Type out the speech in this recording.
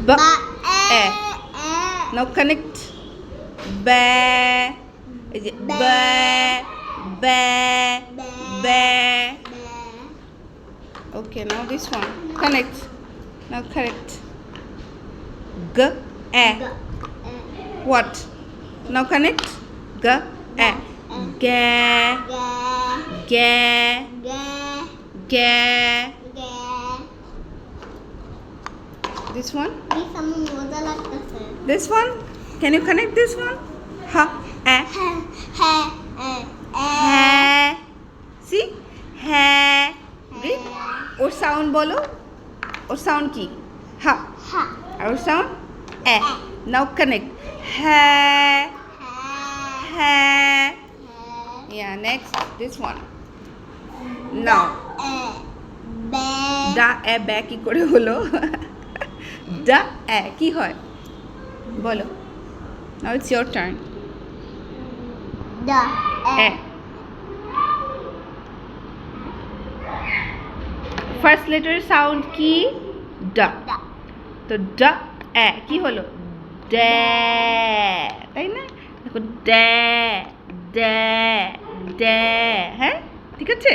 ba a. Now connect ba. Ba ba ba. Okay, now this one connect. Now correct. G a. What? Now connect. G a. Ga ga ga. This one. This one. Can you connect this one? Ha a. Ha. See? Ha. Read. Or sound bolo. Or sound ki. Ha. Or sound a. Now connect. Ha. Ha. Yeah, next this one. Now da a ba কি করে হলো? Da a কি হয় বলো? Now it's your turn. Da A. First letter sound কি? Da. তো da a কি হলো? Da. তাই না? দেখো da da da. হ্যাঁ ঠিক আছে?